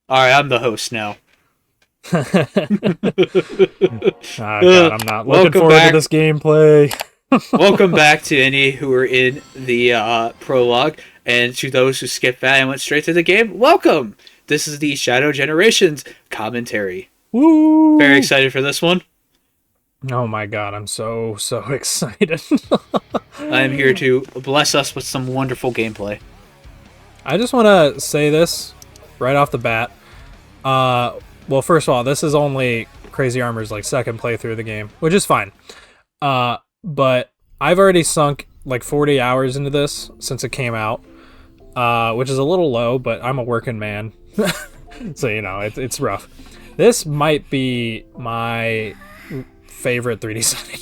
All right, I'm the host now. Ah, God, I'm not looking Welcome forward to back. this gameplay. Welcome back to any who are in the prologue, and to those who skipped that and went straight to the game. Welcome. This is the Shadow Generations commentary. Very Woo! excited for this one. Oh my God, I'm so excited. I am here to bless us with some wonderful gameplay. I just want to say this right off the bat. Well, first of all, this is only Crazy Armor's like second playthrough of the game, which is fine. But I've already sunk like 40 hours into this since it came out, which is a little low, but I'm a working man, so it's rough. This might be my favorite 3D Sonic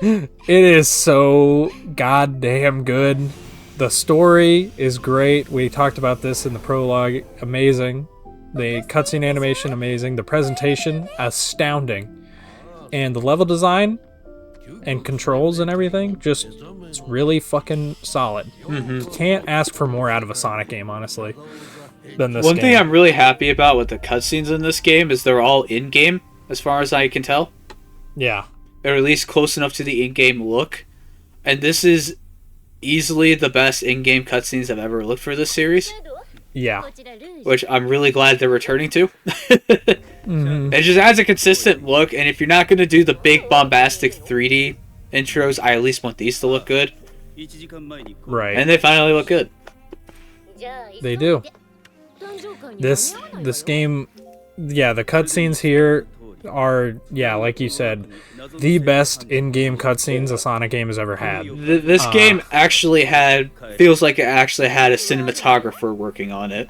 game. It is so goddamn good. The story is great. We talked about this in the prologue. Amazing. The cutscene animation, amazing. The presentation, astounding. And the level design and controls and everything, just it's really fucking solid. Can't ask for more out of a Sonic game, honestly, than this One game. thing I'm really happy about with the cutscenes in this game is they're all in-game, as far as I can tell. Yeah. Or at least close enough to the in-game look. And this is easily the best in-game cutscenes I've ever looked for this series, Yeah. which I'm really glad they're returning to. It just adds a consistent look, and if you're not going to do the big bombastic 3D intros, I at least want these to look good. Right. And they finally look good. They do. This game, yeah, the cutscenes here are, yeah, like you said, the best in-game cutscenes a Sonic game has ever had. This game actually feels like it actually had a cinematographer working on it,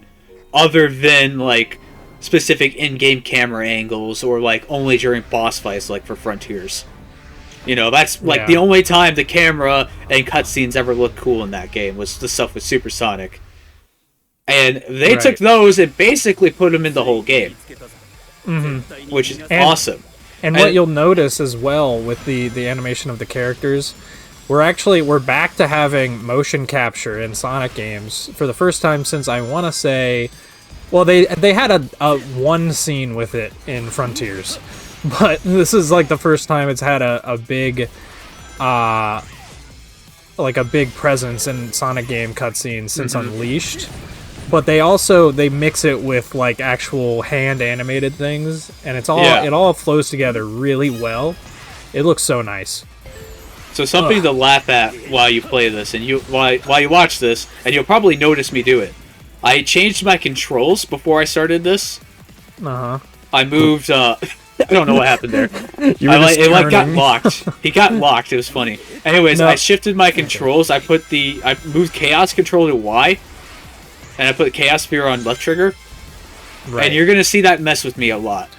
other than like specific in-game camera angles or like only during boss fights, like for Frontiers. You know, that's like Yeah. the only time the camera and cutscenes ever looked cool in that game was the stuff with Supersonic. And they took Right. those and basically put them in the whole game, which is awesome. And And- what you'll notice as well with the animation of the characters, we're back to having motion capture in Sonic games for the first time since I want to say, well, they had a one scene with it in Frontiers, but this is like the first time it's had a big like a big presence in Sonic game cutscenes since Unleashed. But they mix it with like actual hand animated things, and it all flows together really well. It looks so nice. So something to laugh at while you play this, and while you watch this, and you'll probably notice me do it. I changed my controls before I started this. I moved. I don't know what happened there. It like got locked. He got locked. It was funny. Anyways, No. I shifted my controls. I moved Chaos Control to Y, and I put Chaos Sphere on left trigger. Right. And you're gonna see that mess with me a lot.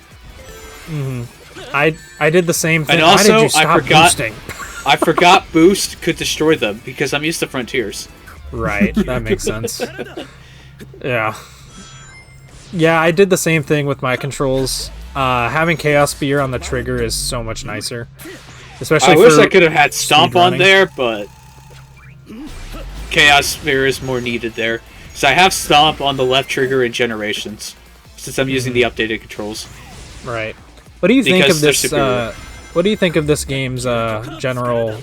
I did the same thing. And Why did also, you stop I forgot. boosting? I forgot Boost could destroy them because I'm used to Frontiers. Right, that makes sense. Yeah. Yeah, I did the same thing with my controls. Having Chaos Spear on the trigger is so much nicer. Especially I for wish I could have had Stomp on speedrunning. there, but Chaos Sphere is more needed there. So I have Stomp on the left trigger in Generations, since I'm using the updated controls. Right. What do you think Because of they're this superior. what do you think of this game's general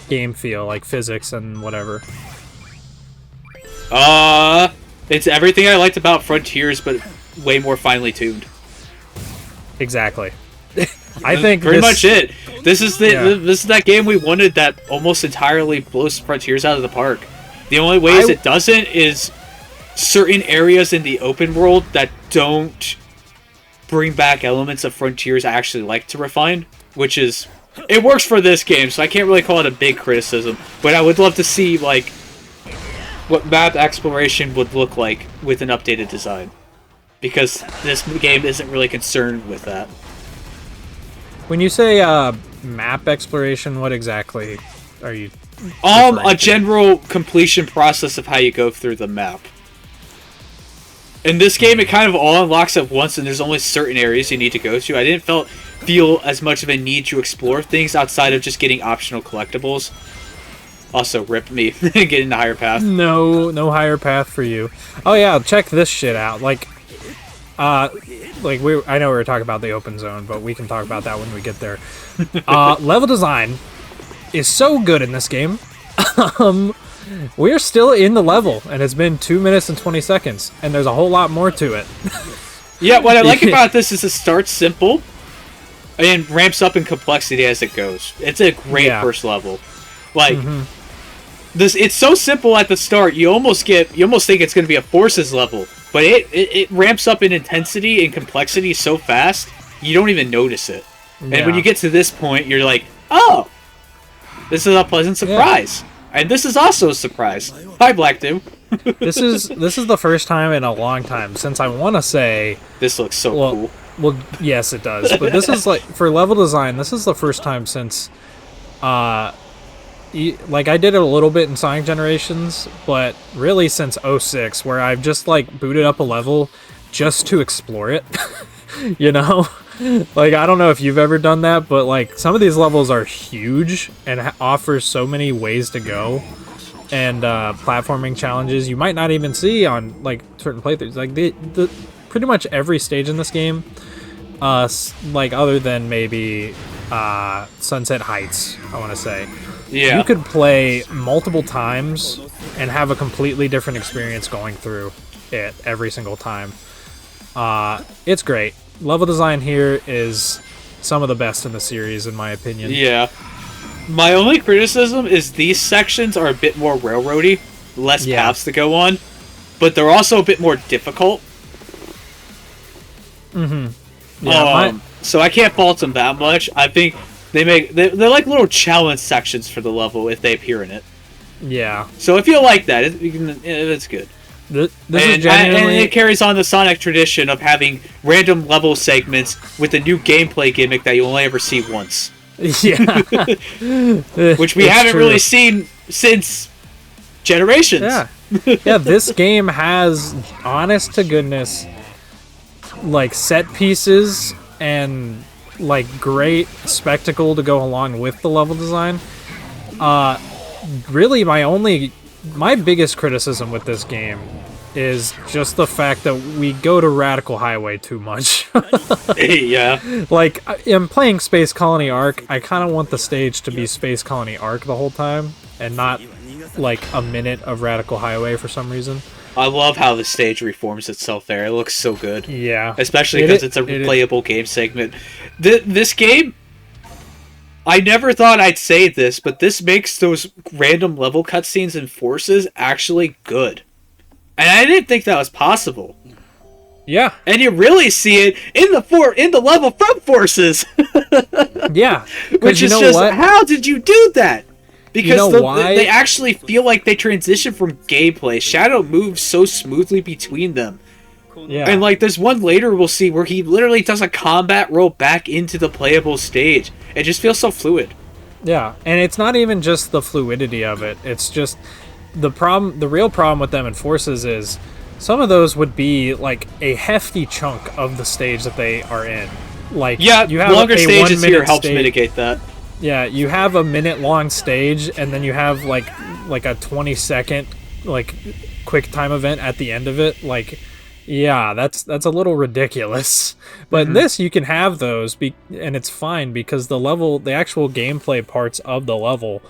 game feel, like physics and whatever? It's everything I liked about Frontiers, but way more finely tuned. Exactly. I think Pretty this, much it. This is Yeah. this is that game we wanted that almost entirely blows Frontiers out of the park. The only ways it doesn't is certain areas in the open world that don't bring back elements of Frontiers I actually like to refine, which is it works for this game, so I can't really call it a big criticism. But I would love to see like what map exploration would look like with an updated design, because this game isn't really concerned with that. When you say map exploration, what exactly are you referring A to? general completion process of how you go through the map. In this game, it kind of all unlocks at once, and there's only certain areas you need to go to. I didn't feel as much of a need to explore things outside of just getting optional collectibles. Also, rip me getting the higher path. No higher path for you. Oh yeah, check this shit out. Like I know we were talking about the open zone, but we can talk about that when we get there. Level design is so good in this game. We're still in the level, and it's been 2 minutes and 20 seconds, and there's a whole lot more to it. Yeah, what I like about this is it starts simple and ramps up in complexity as it goes. It's a great first level. Like this, it's so simple at the start. You almost think it's going to be a forces level, but it ramps up in intensity and complexity so fast you don't even notice it. And when you get to this point, you're like, oh, this is a pleasant surprise. And this is also a surprise. Hi, Black Doom. This is the first time in a long time since I want to say this looks so cool. Well, yes, it does. But this is like for level design. This is the first time since, like I did it a little bit in Sonic Generations, but really since 06, where I've just like booted up a level just to explore it. You know, like I don't know if you've ever done that, but like some of these levels are huge and offer so many ways to go. And platforming challenges you might not even see on like certain playthroughs. Like the pretty much every stage in this game, like other than maybe Sunset Heights, I want to say, you could play multiple times and have a completely different experience going through it every single time. It's great. Level design here is some of the best in the series, in my opinion. Yeah. My only criticism is these sections are a bit more railroady, less paths to go on, but they're also a bit more difficult. Yeah. So I can't fault them that much. I think they're like little challenge sections for the level if they appear in it. Yeah. So if you like that, it's good. This is genuinely... and it carries on the Sonic tradition of having random level segments with a new gameplay gimmick that you only ever see once. Yeah. Which we haven't really seen since Generations. Yeah. Yeah, this game has, honest to goodness, like set pieces and like great spectacle to go along with the level design. Really my biggest criticism with this game is just the fact that we go to Radical Highway too much. Yeah. Like, I'm playing Space Colony Arc. I kind of want the stage to be Space Colony Arc the whole time, and not, like, a minute of Radical Highway for some reason. I love how the stage reforms itself there. It looks so good. Yeah. Especially because it's a replayable game segment. This game... I never thought I'd say this, but this makes those random level cutscenes and forces actually good. And I didn't think that was possible. Yeah. And you really see it in the level from Forces. Yeah. Which is just, how did you do that? Because they actually feel like they transition from gameplay. Shadow moves so smoothly between them. Yeah. And like there's one later we'll see where he literally does a combat roll back into the playable stage. It just feels so fluid. Yeah, and it's not even just the fluidity of it. It's just the real problem with them in Forces is some of those would be like a hefty chunk of the stage that they are in. Like you have longer stages here helps stage. Mitigate that. Yeah, you have a minute long stage and then you have like a 20-second like quick time event at the end of it. Like, yeah, that's a little ridiculous. But in this, you can have those, and it's fine because the actual gameplay parts of the level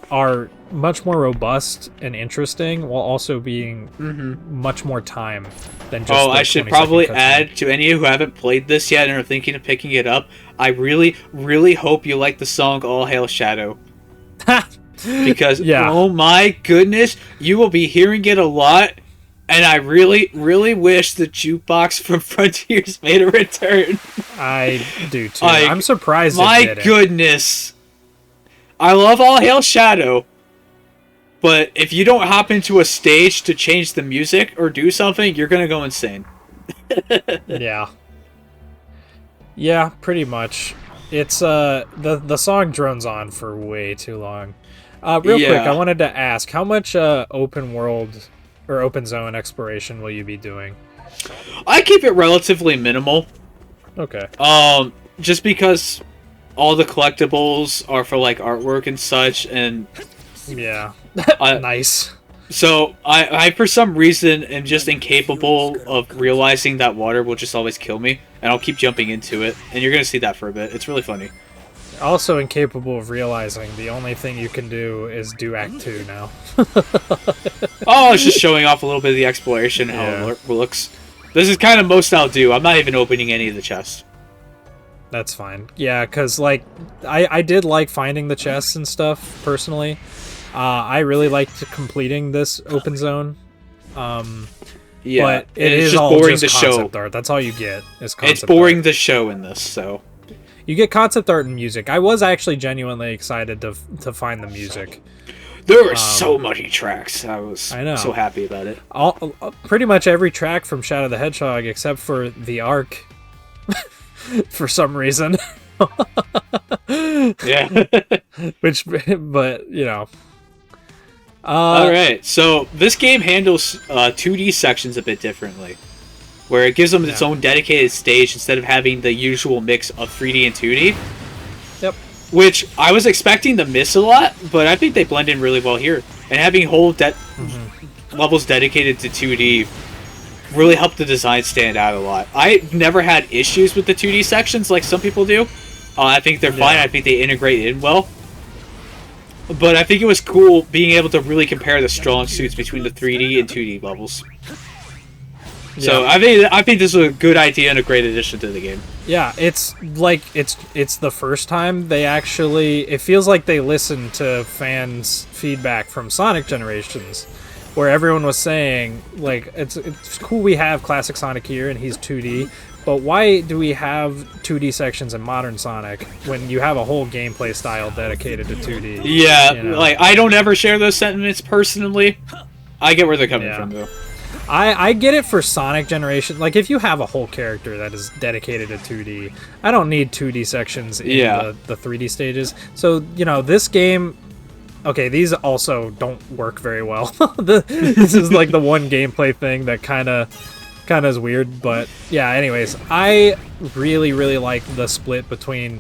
are much more robust and interesting, while also being much more time than just. I should probably add to any of you who haven't played this yet and are thinking of picking it up. I really, really hope you like the song "All Hail Shadow." Because oh my goodness, you will be hearing it a lot. And I really, really wish the jukebox from Frontiers made a return. I do too. I'm surprised it didn't. My goodness. I love All Hail Shadow. But if you don't hop into a stage to change the music or do something, you're going to go insane. Yeah. Yeah, pretty much. It's the song drones on for way too long. Real quick, I wanted to ask, how much open world or open zone exploration will you be doing? I keep it relatively minimal. Okay. Just because all the collectibles are for like artwork and such, and Yeah. I, Nice. So I for some reason am just incapable of realizing that water will just always kill me, and I'll keep jumping into it, and you're gonna see that for a bit. It's really funny. Also incapable of realizing the only thing you can do is do Act 2 now. Oh, it's just showing off a little bit of the exploration, how Yeah. it looks. This is kind of most I'll do. I'm not even opening any of the chests. That's fine. Yeah, because, like, I did like finding the chests and stuff, personally. I really liked completing this open zone. Yeah, But it and it's is just all boring just to show. concept art. That's all you get is concept It's boring art. to show in this, so. You get concept art and music. I was actually genuinely excited to find the music. There were so many tracks. I was know. so happy about it. Pretty much every track from Shadow the Hedgehog except for the Ark. For some reason. Yeah. But, you know. Alright, so this game handles 2D sections a bit differently. Where it gives them its own dedicated stage instead of having the usual mix of 3D and 2D. Yep. Which I was expecting to miss a lot, but I think they blend in really well here. And having whole levels dedicated to 2D really helped the design stand out a lot. I never had issues with the 2D sections like some people do. I think they're fine. I think they integrate in well. But I think it was cool being able to really compare the strong suits between the 3D and 2D levels. So I think this is a good idea and a great addition to the game. Yeah, it's like it's the first time they actually. It feels like they listened to fans' feedback from Sonic Generations, where everyone was saying like it's cool we have classic Sonic here and he's 2D, but why do we have 2D sections in modern Sonic when you have a whole gameplay style dedicated to 2D? Yeah, you know? like I don't ever share those sentiments personally. I get where they're coming from though. I get it for Sonic Generation. Like, if you have a whole character that is dedicated to 2D, I don't need 2D sections in the 3D stages. So, you know, this game... Okay, these also don't work very well. This is, like, the one gameplay thing that kind of is weird. But, yeah, anyways, I really, really like the split between,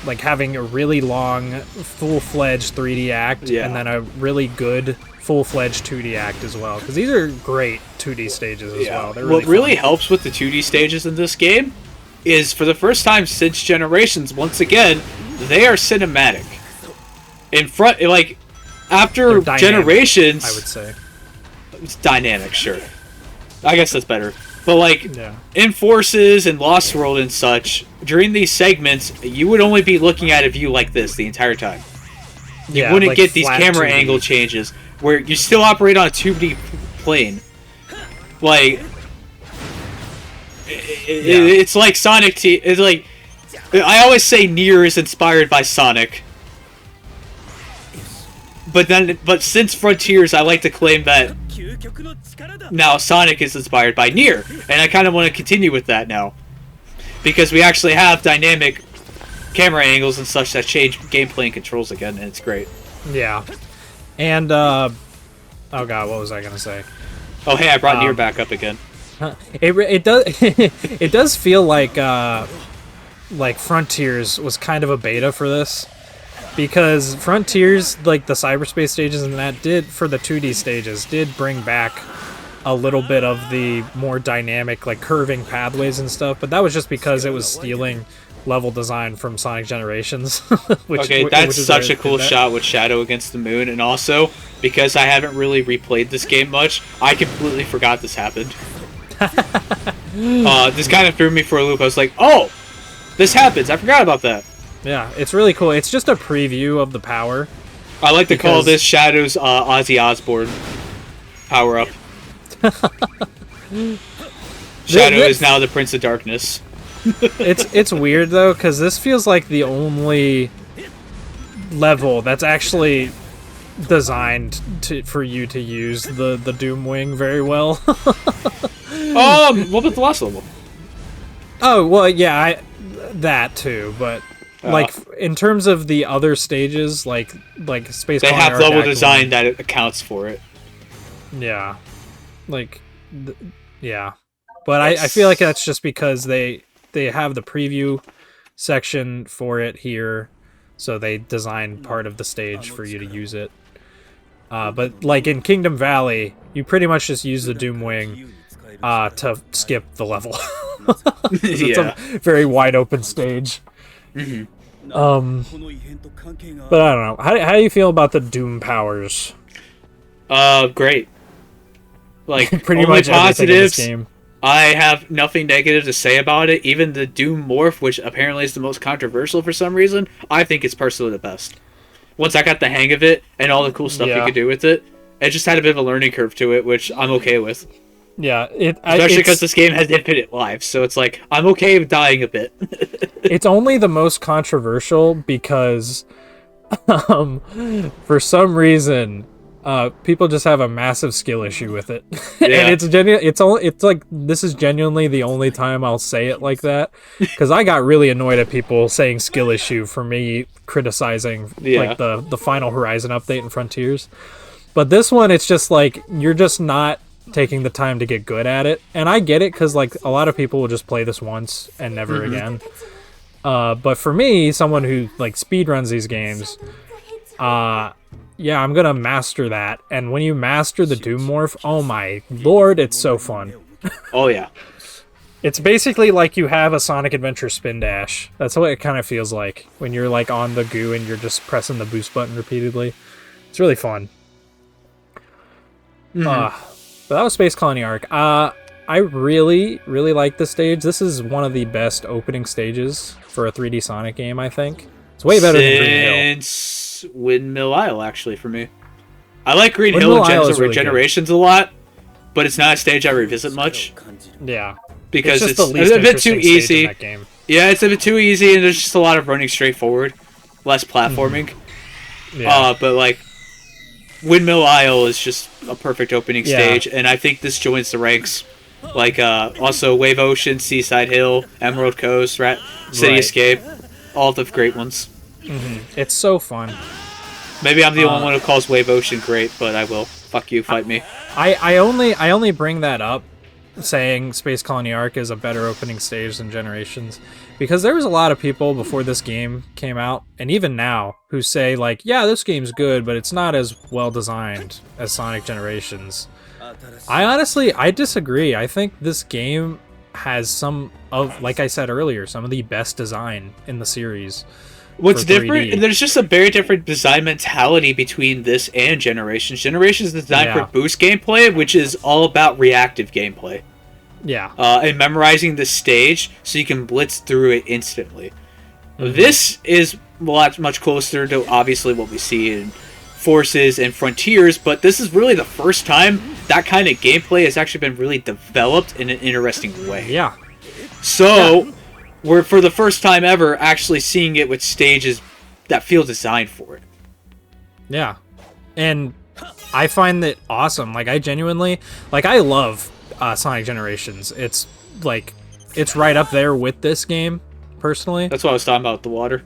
like, having a really long, full-fledged 3D act and then a really good... full-fledged 2D act as well, because these are great 2D stages as well. They're really what really helps with the 2D stages in this game is, for the first time since Generations, once again, they are cinematic. In front, like, after Generations... I would say. It's dynamic, sure. I guess that's better. But, like, in Forces and Lost World and such, during these segments, you would only be looking at a view like this the entire time. You wouldn't like get these camera 2D. angle changes where you still operate on a 2D plane. Like, it's like Sonic T. It's like I always say Nier is inspired by Sonic, but since Frontiers, I like to claim that now Sonic is inspired by Nier, and I kind of want to continue with that now because we actually have dynamic camera angles and such that change gameplay and controls again, and it's great. Yeah. And, oh god, what was I gonna say? Oh, hey, I brought Nier back up again. It does it does feel like Frontiers was kind of a beta for this, because Frontiers, like the cyberspace stages and that did for the 2D stages did bring back a little bit of the more dynamic, like curving pathways and stuff, but that was just because it was stealing level design from Sonic Generations. That's such a cool shot with Shadow against the moon, and also because I haven't really replayed this game much, I completely forgot this happened. This kind of threw me for a loop. I was like, oh, this happens. I forgot about that. Yeah, it's really cool. It's just a preview of the power. I like to call this Shadow's Ozzy Osbourne power up. Shadow is now the Prince of Darkness. It's weird though, because this feels like the only level that's actually designed for you to use the Doom Wing very well. What about the last level? Oh well, yeah, that too, but like in terms of the other stages, like Space they Colony have level Act design 1, that accounts for it. Yeah, like yeah, but I feel like that's just because they have the preview section for it here, so they designed part of the stage for you to use it. But like in Kingdom Valley, you pretty much just use the Doomwing to skip the level. 'Cause it's a very wide open stage. Mhm. But I don't know. How do you feel about the Doom powers? Great. Like, Pretty only much everything in this positives. game. I have nothing negative to say about it. Even the Doom Morph, which apparently is the most controversial for some reason, I think it's personally the best. Once I got the hang of it and all the cool stuff you Yeah. could do with it, it just had a bit of a learning curve to it, which I'm okay with. Yeah, Especially because this game has infinite lives, so it's like, I'm okay with dying a bit. it's only the most controversial because for some reason people just have a massive skill issue with it. Yeah. And it's like this is genuinely the only time I'll say it like that, because I got really annoyed at people saying skill issue for me criticizing like the final Horizon update in Frontiers. But this one, it's just like you're just not taking the time to get good at it, and I get it because like a lot of people will just play this once and never again. But for me, someone who like speed runs these games, yeah, I'm gonna master that. And when you master the Doom Morph, oh my lord, it's so fun. Oh, yeah. It's basically like you have a Sonic Adventure spin dash. That's what it kind of feels like when you're like on the goo and you're just pressing the boost button repeatedly. It's really fun. But that was Space Colony Arc. I really, really like this stage. This is one of the best opening stages for a 3D Sonic game, I think. It's way better than Green Hill. Since Windmill Isle, actually, for me. I like Green Windmill Hill and Isle Gems is of really good. Regenerations a lot, but it's not a stage I revisit much Yeah. because just it's the least a bit too interesting stage in easy. that game. Yeah, it's a bit too easy, and there's just a lot of running straight forward, less platforming. Yeah. But like Windmill Isle is just a perfect opening Yeah. stage, and I think this joins the ranks. Like also Wave Ocean, Seaside Hill, Emerald Coast, City Right. Escape, all the great ones. It's so fun. Maybe I'm the only one who calls Wave Ocean great, but I will. Fuck you, fight me. I only bring that up, saying Space Colony Arc is a better opening stage than Generations, because there was a lot of people before this game came out, and even now, who say like, yeah, this game's good, but it's not as well designed as Sonic Generations. I disagree. I think this game has some of, like I said earlier, some of the best design in the series. What's for different? 3D. There's just a very different design mentality between this and Generations. Generations is designed Yeah. for boost gameplay, which is all about reactive gameplay. Yeah. And memorizing the stage so you can blitz through it instantly. This is much closer to obviously what we see in Forces and Frontiers, but this is really the first time that kind of gameplay has actually been really developed in an interesting way. Yeah. So, we're for the first time ever actually seeing it with stages that feel designed for it. Yeah. And I find that awesome. Like, I genuinely, like, I love Sonic Generations. It's, like, it's right up there with this game, personally. That's what I was talking about, the water.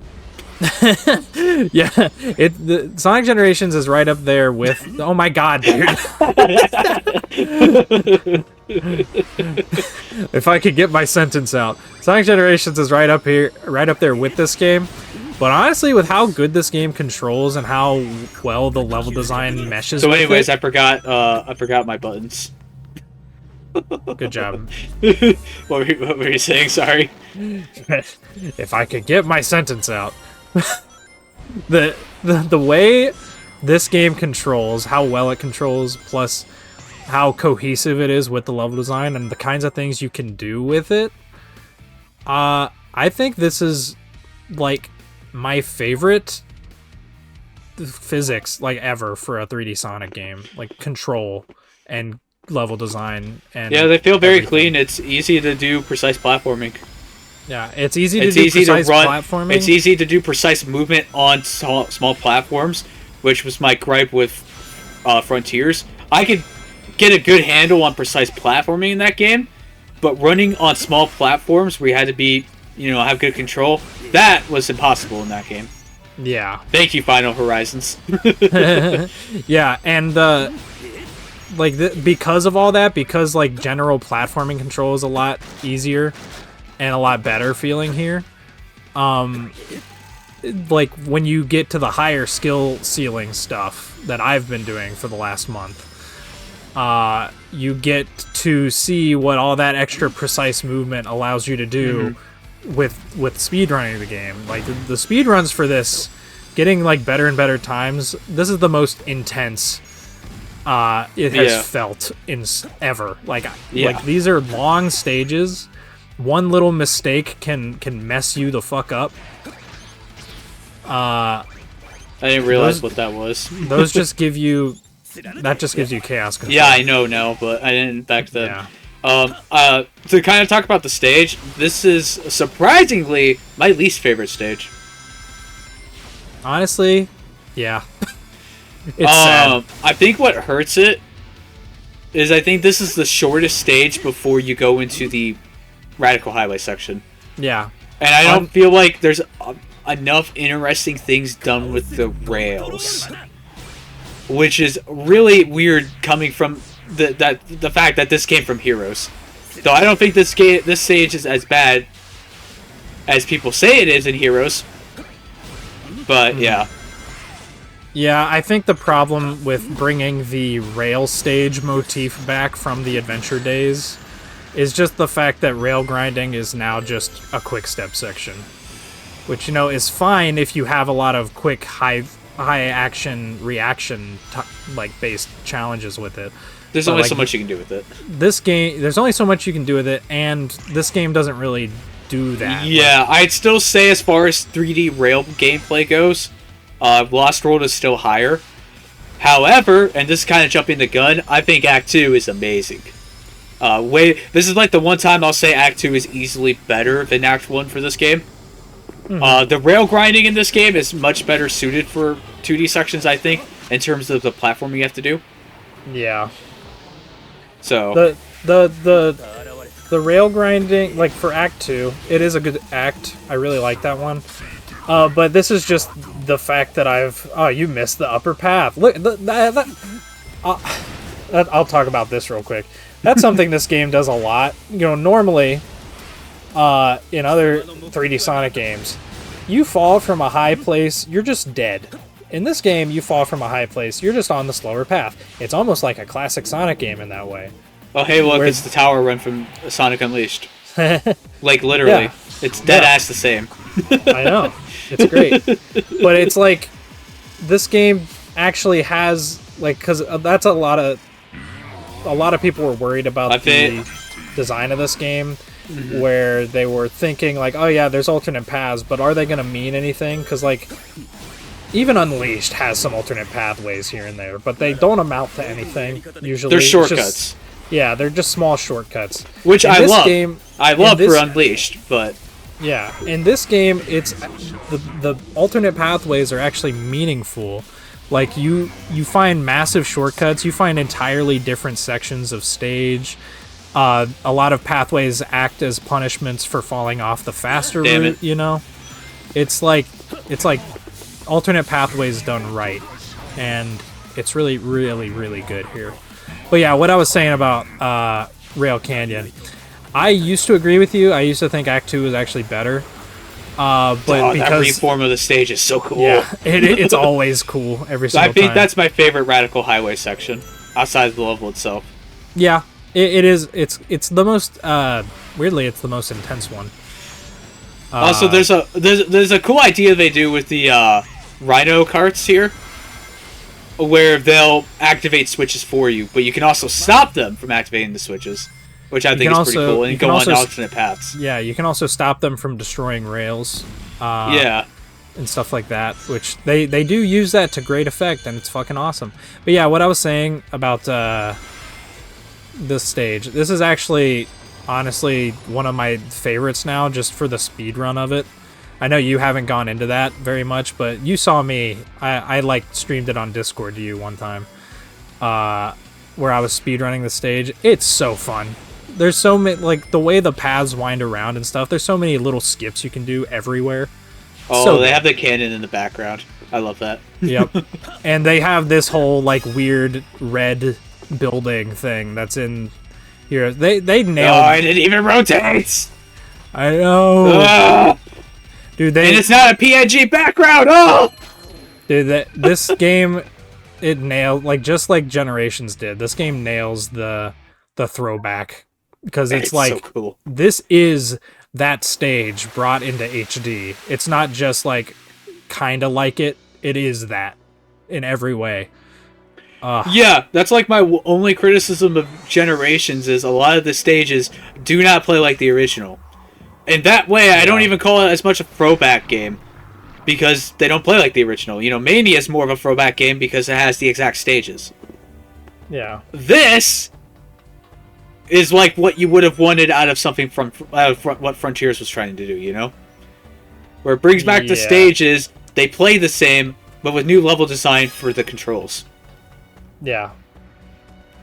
Yeah. Sonic Generations is right up there with, oh my god, dude. If I could get my sentence out. Sonic Generations is right up there with this game. But honestly, with how good this game controls and how well the level design meshes So with anyways, it, I forgot my buttons. good job. What were you saying? Sorry. If I could get my sentence out. The way this game controls, how well it controls, plus how cohesive it is with the level design and the kinds of things you can do with it, I think this is like my favorite physics like ever for a 3D Sonic game. Like control and level design and Yeah, they feel very everything. clean. It's easy to do precise platforming. Yeah, it's easy to It's do easy to precise run. platforming. It's easy to do precise movement on small platforms, which was my gripe with Frontiers. I could get a good handle on precise platforming in that game, but running on small platforms where you had to be, have good control, that was impossible in that game. Yeah. Thank you, Final Horizons. Yeah, and because of all that, because like general platforming control is a lot easier and a lot better feeling here, like when you get to the higher skill ceiling stuff that I've been doing for the last month, you get to see what all that extra precise movement allows you to do with speedrunning the game. Like the speedruns for this, getting like better and better times, this is the most intense it has felt in ever. Like these are long stages. One little mistake can mess you the fuck up. I didn't realize what that was. Those just give you chaos control. Yeah, I know now, but I didn't back then. Yeah. To kind of talk about the stage, this is surprisingly my least favorite stage. Honestly, yeah. It's sad. I think what hurts it is I think this is the shortest stage before you go into the Radical Highway section. Yeah. And I don't feel like there's enough interesting things done with the rails, which is really weird coming from the fact that this came from Heroes. Though I don't think this stage is as bad as people say it is in Heroes. But yeah. Yeah, I think the problem with bringing the rail stage motif back from the adventure days is just the fact that rail grinding is now just a quick step section, which, you know, is fine if you have a lot of quick high action reaction based challenges with it. There's only so much you can do with it. There's only so much you can do with it, and this game doesn't really do that. Yeah, I'd still say as far as 3D rail gameplay goes, Lost World is still higher. However, and this is kind of jumping the gun, I think Act 2 is amazing. This is like the one time I'll say Act 2 is easily better than Act 1 for this game. The rail grinding in this game is much better suited for 2D sections, I think, in terms of the platforming you have to do. Yeah. So the rail grinding, like for Act 2, it is a good act. I really like that one. But this is just the fact that you missed the upper path. Look, I'll talk about this real quick. That's something this game does a lot. You know, normally, in other 3D Sonic games, you fall from a high place, you're just dead. In this game, you fall from a high place, you're just on the slower path. It's almost like a classic Sonic game in that way. Oh, hey, look, it's the tower run from Sonic Unleashed. Like, literally. Yeah. It's dead-ass the same. I know. It's great. But it's like, this game actually has, like, because that's a lot of people were worried about the design of this game, where they were thinking, like, oh yeah, there's alternate paths, but are they going to mean anything? Because, like, even Unleashed has some alternate pathways here and there, but they don't amount to anything, usually. They're shortcuts. Yeah, they're just small shortcuts. Which I love. I love for Unleashed, but... Yeah, in this game, it's the alternate pathways are actually meaningful. Like, you find massive shortcuts, you find entirely different sections of stage. A lot of pathways act as punishments for falling off the faster route, you know? It's like alternate pathways done right. And it's really, really, really good here. But yeah, what I was saying about Rail Canyon, I used to agree with you. I used to think Act 2 was actually better. But because that reform of the stage is so cool. Yeah, it's always cool every single time. I think that's my favorite Radical Highway section, outside of the level itself. Yeah, it is. It's the most weirdly, it's the most intense one. Also, there's a cool idea they do with the Rhino carts here, where they'll activate switches for you, but you can also stop them from activating the switches, which I think is pretty cool, and go on alternate paths. Yeah, you can also stop them from destroying rails. And stuff like that, which they do use that to great effect, and it's fucking awesome. But yeah, what I was saying about this stage, this is actually, honestly, one of my favorites now, just for the speed run of it. I know you haven't gone into that very much, but you saw me. I like streamed it on Discord to you one time, where I was speedrunning the stage. It's so fun. There's so many, like, the way the paths wind around and stuff. There's so many little skips you can do everywhere. Oh, so they have the cannon in the background. I love that. Yep. And they have this whole, like, weird red building thing that's in here. They nailed. Oh, and it even rotates. I know. Dude, and it's not a PNG background. Oh, dude, this game, it nailed, like, just like Generations did. This game nails the throwback, because it's like, so cool. This is that stage brought into HD. It's not just like kind of like it. It is that in every way. Yeah, that's like my only criticism of Generations is a lot of the stages do not play like the original. And that way, I don't even call it as much a throwback game, because they don't play like the original. You know, Mania is more of a throwback game because it has the exact stages. Yeah. This is like what you would have wanted out of something from what Frontiers was trying to do, you know? Where it brings back the stages, they play the same, but with new level design for the controls. Yeah.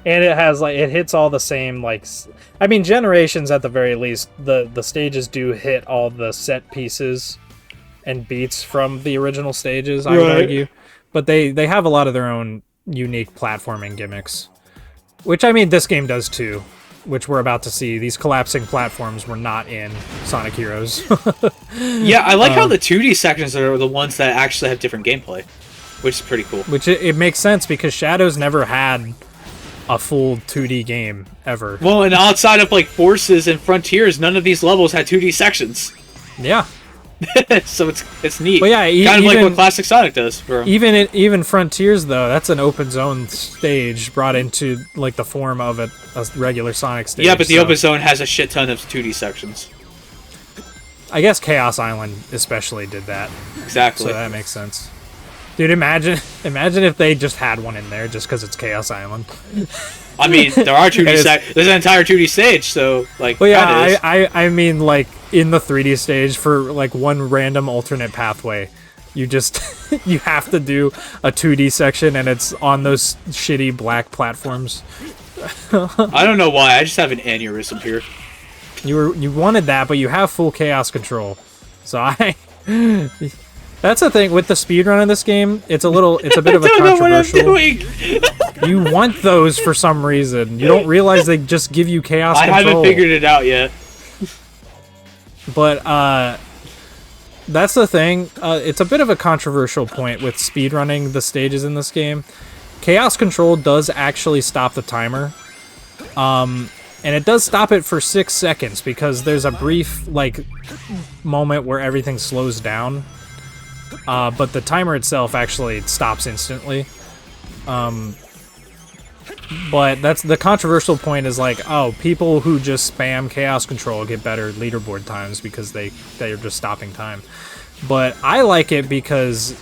And it has, like, it hits all the same, like, I mean, Generations at the very least, the stages do hit all the set pieces and beats from the original stages, I would argue. But they have a lot of their own unique platforming gimmicks. Which, I mean, this game does too. Which we're about to see. These collapsing platforms were not in Sonic Heroes. Yeah, I like how the 2D sections are the ones that actually have different gameplay. Which is pretty cool. Which it makes sense, because Shadows never had a full 2D game, ever. Well, and outside of, like, Forces and Frontiers, none of these levels had 2D sections. Yeah. So it's neat. But yeah, kind of like what Classic Sonic does. Even Frontiers, though, that's an open zone stage brought into, like, the form of a regular Sonic stage. Yeah, but the open zone has a shit ton of 2D sections. I guess Chaos Island especially did that. Exactly. So that makes sense. Dude, imagine if they just had one in there just because it's Chaos Island. I mean, there are 2D there's an entire 2D stage, so, like, well, yeah, I mean, like, in the 3D stage for, like, one random alternate pathway, you just, you have to do a 2D section, and it's on those shitty black platforms. I don't know why, I just have an aneurysm here. You wanted that, but you have full chaos control. So that's the thing with the speedrun of this game. It's a bit of a controversial. You want those for some reason. You don't realize they just give you chaos control. I haven't figured it out yet. But that's the thing. It's a bit of a controversial point with speedrunning the stages in this game. Chaos control does actually stop the timer. And it does stop it for 6 seconds, because there's a brief, like, moment where everything slows down. But the timer itself actually stops instantly. But that's the controversial point, is like, oh, people who just spam chaos control get better leaderboard times because they're just stopping time. But I like it because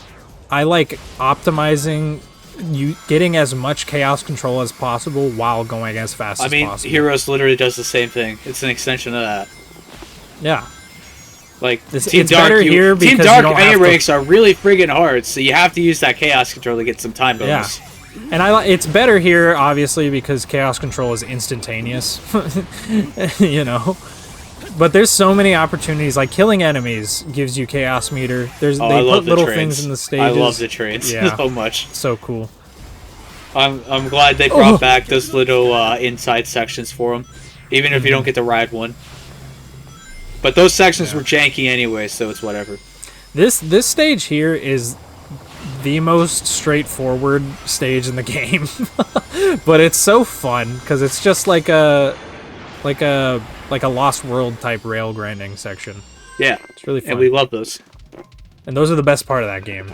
I like optimizing, you getting as much chaos control as possible while going as fast as possible. I mean, Heroes literally does the same thing. It's an extension of that. Yeah. Like, it's better here because Team Dark A-Ranks are really friggin' hard, so you have to use that chaos control to get some time bonus. Yeah. And it's better here, obviously, because chaos control is instantaneous. You know? But there's so many opportunities, like killing enemies gives you chaos meter. They put little things in the stages. I love the trains so much. So cool. I'm glad they brought back those little inside sections for them, even if you don't get to ride one. But those sections were janky anyway, so it's whatever. This stage here is the most straightforward stage in the game, but it's so fun because it's just like a Lost World type rail grinding section. Yeah, it's really fun, and we love those. And those are the best part of that game.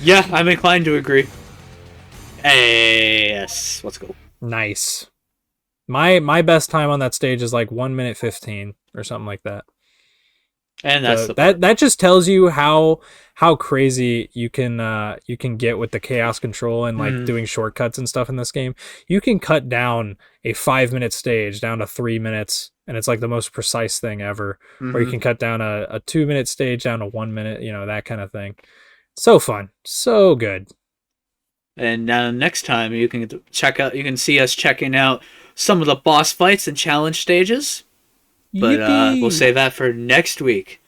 Yeah, I'm inclined to agree. Yes, let's go. Nice. My best time on that stage is like 1 minute 15 or something like that. And that's that just tells you how crazy you can get with the chaos control and like doing shortcuts and stuff in this game. You can cut down a 5-minute stage down to 3 minutes, and it's like the most precise thing ever. Or you can cut down a 2-minute stage down to 1 minute, you know, that kind of thing. So fun, so good. And next time you can see us checking out some of the boss fights and challenge stages. But we'll save that for next week.